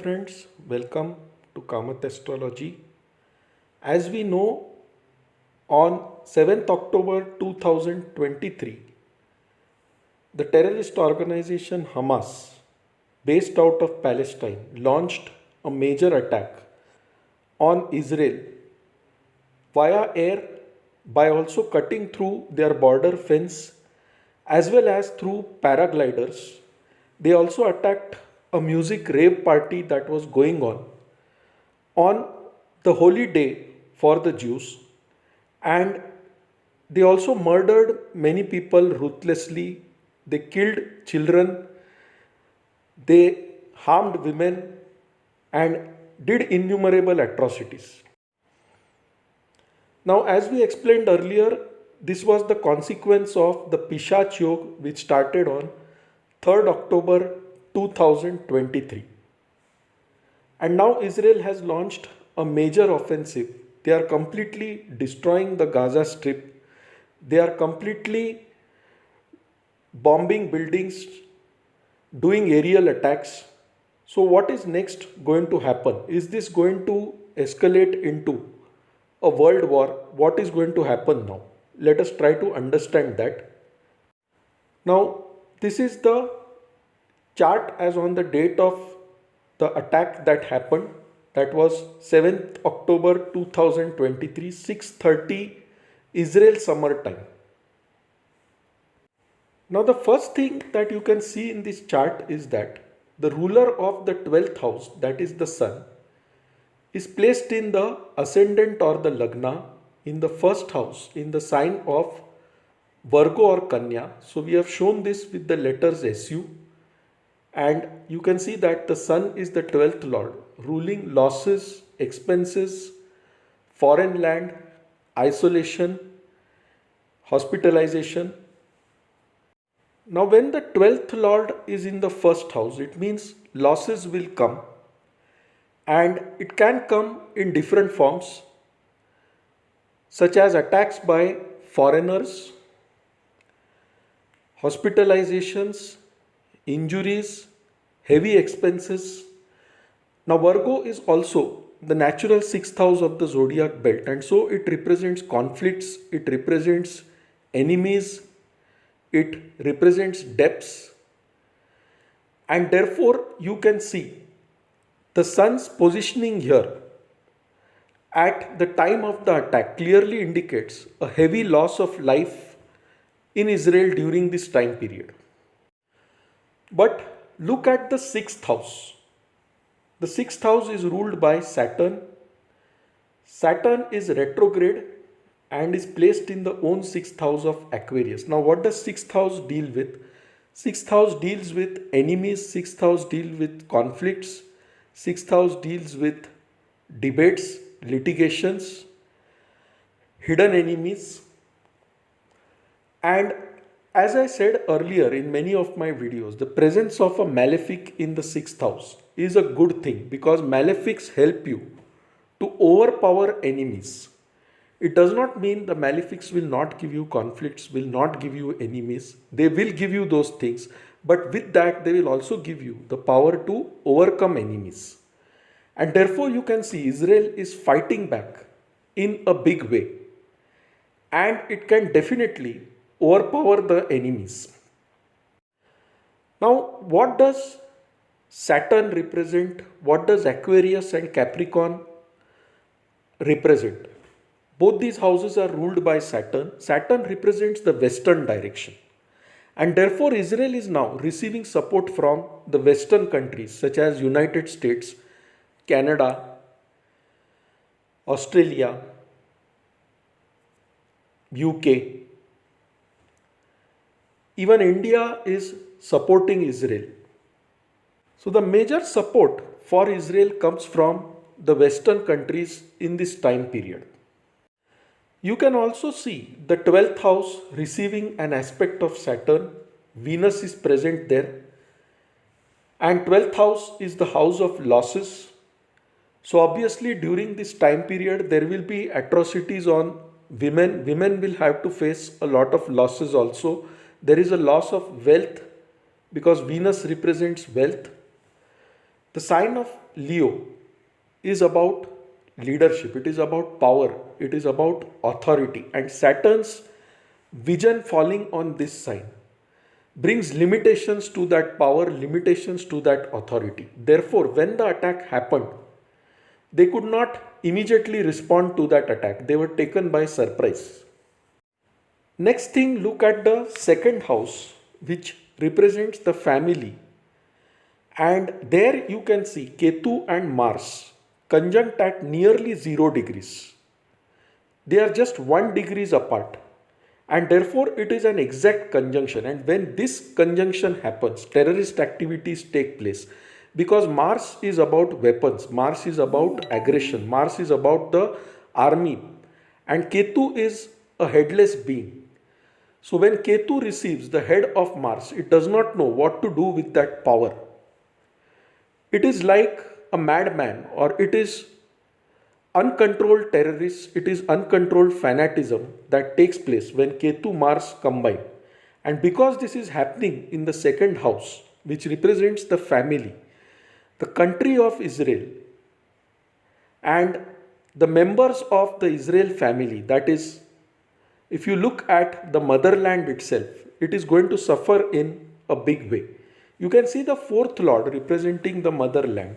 friends, welcome to Kamath Astrology. As we know, on 7th October 2023, the terrorist organization Hamas, based out of Palestine, launched a major attack on Israel via air by also cutting through their border fence as well as through paragliders. They also attacked a music rave party that was going on the holy day for the Jews, and they also murdered many people ruthlessly. They killed children, they harmed women, and did innumerable atrocities. Now, as we explained earlier, this was the consequence of the Pishach Yog, which started on 3rd October 2023. And now Israel has launched a major offensive. They are completely destroying the Gaza Strip. They are completely bombing buildings, doing aerial attacks. So what is next going to happen? Is this going to escalate into a world war? What is going to happen now? Let us try to understand that. Now, this is the chart as on the date of the attack that happened. That was 7th October 2023, 6:30 Israel summer time. Now, the first thing that you can see in this chart is that the ruler of the 12th house, that is the sun, is placed in the ascendant or the lagna in the first house in the sign of Virgo or Kanya. So we have shown this with the letters SU, and you can see that the sun is the 12th lord, ruling losses, expenses, foreign land, isolation, hospitalization. Now when the 12th lord is in the first house, it means losses will come, and it can come in different forms, such as attacks by foreigners, hospitalizations, injuries, heavy expenses. Now Virgo is also the natural 6th house of the zodiac belt, and so it represents conflicts, it represents enemies, it represents debts, and therefore you can see the sun's positioning here at the time of the attack clearly indicates a heavy loss of life in Israel during this time period. But look at the 6th house. The 6th house is ruled by Saturn. Saturn is retrograde and is placed in the own 6th house of Aquarius. Now, what does 6th house deal with? 6th house deals with enemies, 6th house deals with conflicts, 6th house deals with debates, litigations, hidden enemies. And as I said earlier in many of my videos, the presence of a malefic in the 6th house is a good thing, because malefics help you to overpower enemies. It does not mean the malefics will not give you conflicts, will not give you enemies. They will give you those things, but with that they will also give you the power to overcome enemies. And therefore you can see Israel is fighting back in a big way, and it can definitely overpower the enemies. Now, what does Saturn represent? What does Aquarius and Capricorn represent? Both these houses are ruled by Saturn. Saturn represents the western direction, and therefore Israel is now receiving support from the western countries such as United States, Canada, Australia, UK. Even India is supporting Israel. So the major support for Israel comes from the western countries in this time period. You can also see the 12th house receiving an aspect of Saturn. Venus is present there, and 12th house is the house of losses. So obviously during this time period there will be atrocities on women. Women will have to face a lot of losses also. There is a loss of wealth because Venus represents wealth. The The sign of Leo is about leadership, it is about power, it is about authority, and Saturn's vision falling on this sign brings limitations to that power, limitations to that authority. Therefore, when the attack happened, they could not immediately respond to that attack. They were taken by surprise. Next thing, look at the second house, which represents the family. And there you can see Ketu and Mars conjunct at nearly 0 degrees. They are just 1 degrees apart. And therefore, it is an exact conjunction. And when this conjunction happens, terrorist activities take place. Because Mars is about weapons, Mars is about aggression, Mars is about the army, and Ketu is a headless being. So when Ketu receives the head of Mars, it does not know what to do with that power. It is like a madman, or it is uncontrolled terrorists, it is uncontrolled fanatism that takes place when Ketu Mars combine. And because this is happening in the second house, which represents the family, the country of Israel, and the members of the Israel family, that is, if you look at the motherland itself, it is going to suffer in a big way. You can see the fourth lord representing the motherland,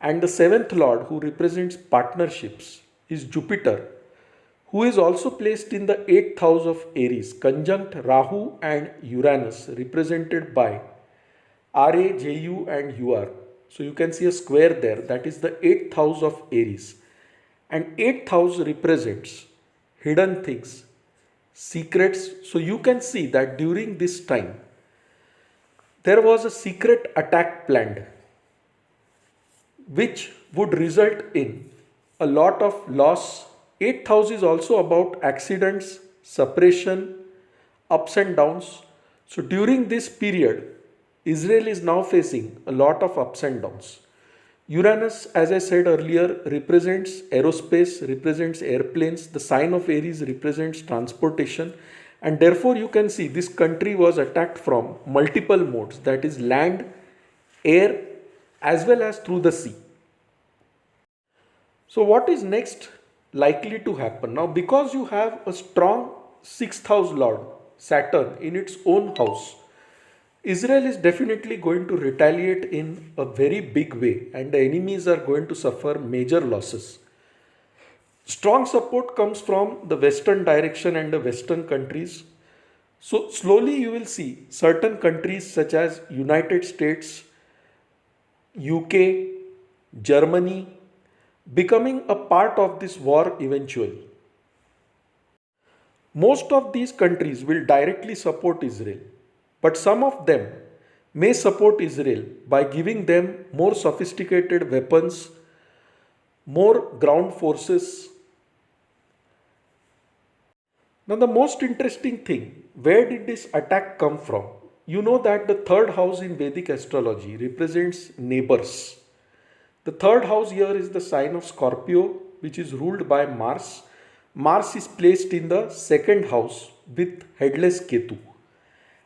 and the seventh lord, who represents partnerships, is Jupiter, who is also placed in the eighth house of Aries, conjunct Rahu and Uranus, represented by Ra, Ju and Ur. So you can see a square there, that is the eighth house of Aries. And eighth house represents hidden things, secrets. So you can see that during this time, there was a secret attack planned, which would result in a lot of loss. Eighth house is also about accidents, separation, ups and downs. So during this period, Israel is now facing a lot of ups and downs. Uranus, as I said earlier, represents aerospace, represents airplanes. The sign of Aries represents transportation. And therefore, you can see this country was attacked from multiple modes, that is land, air, as well as through the sea. So what is next likely to happen? Now, because you have a strong sixth house lord, Saturn, in its own house, Israel is definitely going to retaliate in a very big way, and the enemies are going to suffer major losses. Strong support comes from the western direction and the western countries. So slowly you will see certain countries such as United States, UK, Germany becoming a part of this war eventually. Most of these countries will directly support Israel, but some of them may support Israel by giving them more sophisticated weapons, more ground forces. Now, the most interesting thing, where did this attack come from? You know that the third house in Vedic astrology represents neighbors. The third house here is the sign of Scorpio, which is ruled by Mars. Mars is placed in the second house with headless Ketu.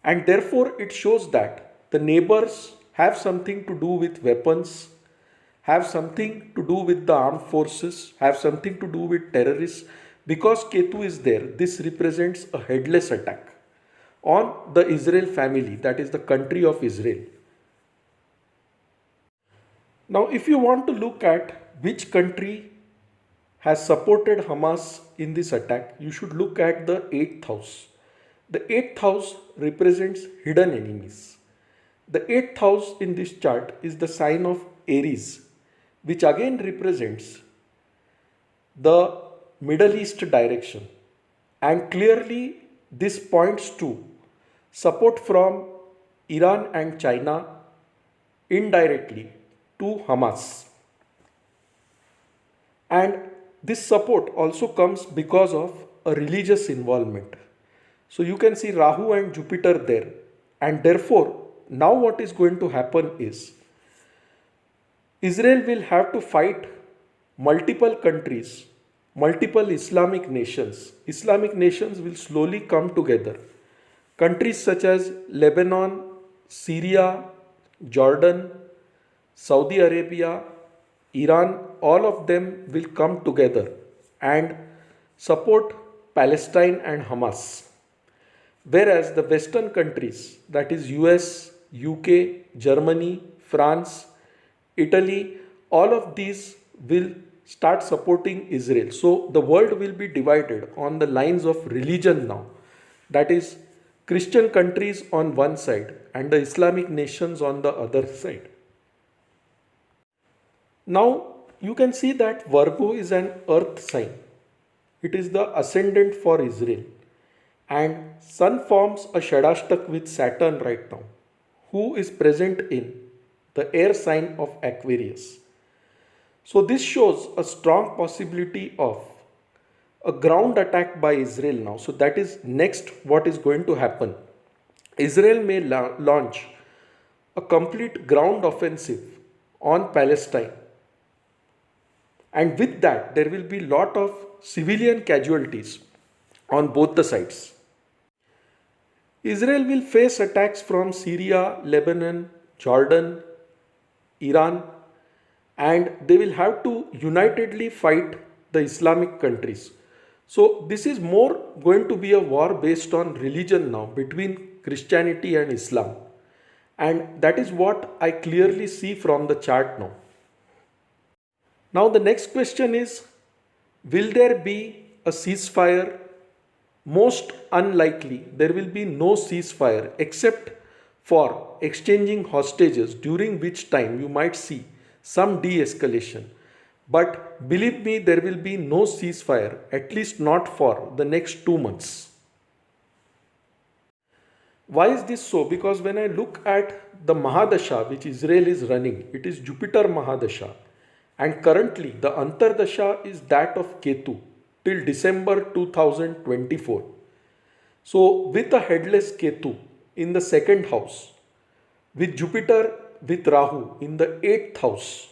And therefore, it shows that the neighbors have something to do with weapons, have something to do with the armed forces, have something to do with terrorists. Because Ketu is there, this represents a headless attack on the Israel family, that is the country of Israel. Now, if you want to look at which country has supported Hamas in this attack, you should look at the 8th house. The 8th house represents hidden enemies. The 8th house in this chart is the sign of Aries, which again represents the Middle East direction. And clearly this points to support from Iran and China indirectly to Hamas. And this support also comes because of a religious involvement. So you can see Rahu and Jupiter there. And therefore, now what is going to happen is Israel will have to fight multiple countries, multiple Islamic nations. Islamic nations will slowly come together. Countries such as Lebanon, Syria, Jordan, Saudi Arabia, Iran, all of them will come together and support Palestine and Hamas. Whereas the Western countries, that is US, UK, Germany, France, Italy, all of these will start supporting Israel. So the world will be divided on the lines of religion now. That is, Christian countries on one side and the Islamic nations on the other side. Now you can see that Virgo is an earth sign. It is the ascendant for Israel. And Sun forms a Shadashtak with Saturn right now, who is present in the air sign of Aquarius. So this shows a strong possibility of a ground attack by Israel now. So that is next what is going to happen. Israel may launch a complete ground offensive on Palestine. And with that, there will be lot of civilian casualties on both the sides. Israel will face attacks from Syria, Lebanon, Jordan, Iran, and they will have to unitedly fight the Islamic countries. So this is more going to be a war based on religion now between Christianity and Islam. And that is what I clearly see from the chart now. Now the next question is, will there be a ceasefire? Most unlikely, there will be no ceasefire except for exchanging hostages, during which time you might see some de-escalation. But believe me, there will be no ceasefire, at least not for the next 2 months. Why is this so? Because when I look at the Mahadasha which Israel is running, it is Jupiter Mahadasha. And currently the Antardasha is that of Ketu till December 2024. So with a headless Ketu in the second house, with Jupiter with Rahu in the 8th house,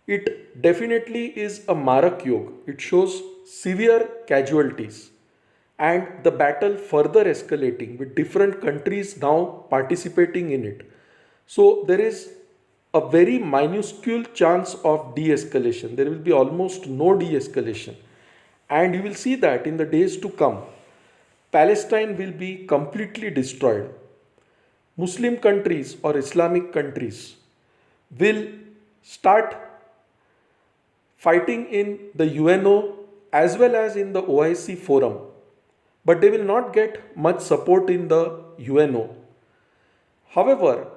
it definitely is a Marak Yoga. It shows severe casualties and the battle further escalating with different countries now participating in it. So there is a very minuscule chance of de-escalation. There will be almost no de-escalation. And you will see that in the days to come, Palestine will be completely destroyed. Muslim countries or Islamic countries will start fighting in the UNO as well as in the OIC forum. But they will not get much support in the UNO. However,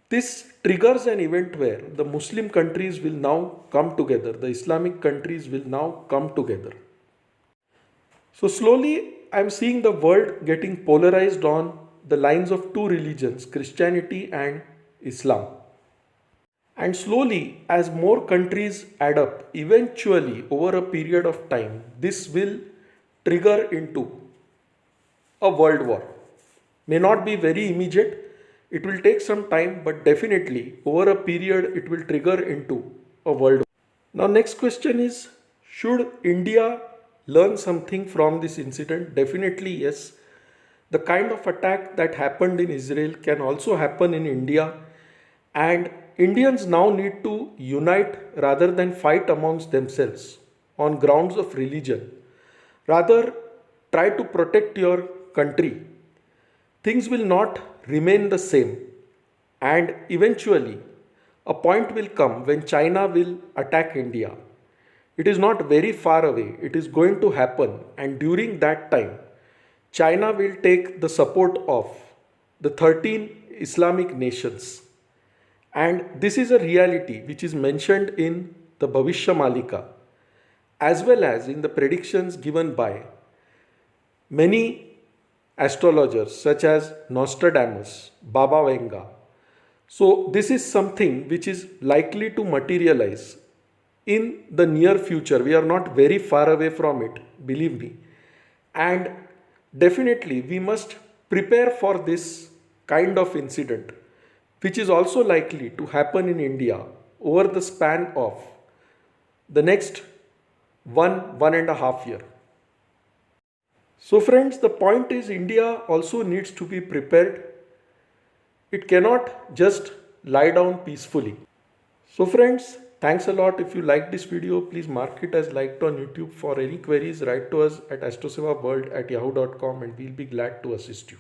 this triggers an event where the Muslim countries will now come together, the Islamic countries will now come together. So slowly I am seeing the world getting polarized on the lines of two religions, Christianity and Islam. And slowly, as more countries add up, eventually over a period of time, this will trigger into a world war. May not be very immediate, it will take some time, but definitely over a period it will trigger into a world war. Now next question is, should India learn something from this incident? Definitely yes. The kind of attack that happened in Israel can also happen in India, and Indians now need to unite rather than fight amongst themselves on grounds of religion. Rather, try to protect your country. Things will not remain the same, and eventually a point will come when China will attack India. It is not very far away, it is going to happen, and during that time, China will take the support of the 13 Islamic nations. And this is a reality which is mentioned in the Bhavishya Malika as well as in the predictions given by many astrologers such as Nostradamus, Baba Vanga. So this is something which is likely to materialize in the near future. We are not very far away from it, believe me. And definitely we must prepare for this kind of incident, which is also likely to happen in India over the span of the next 1.5 years. So friends, the point is India also needs to be prepared. It cannot just lie down peacefully. So friends, thanks a lot. If you like this video, please mark it as liked on YouTube. For any queries, write to us at astrosevaworld@yahoo.com and we'll be glad to assist you.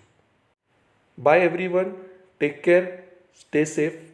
Bye everyone. Take care. Stay safe.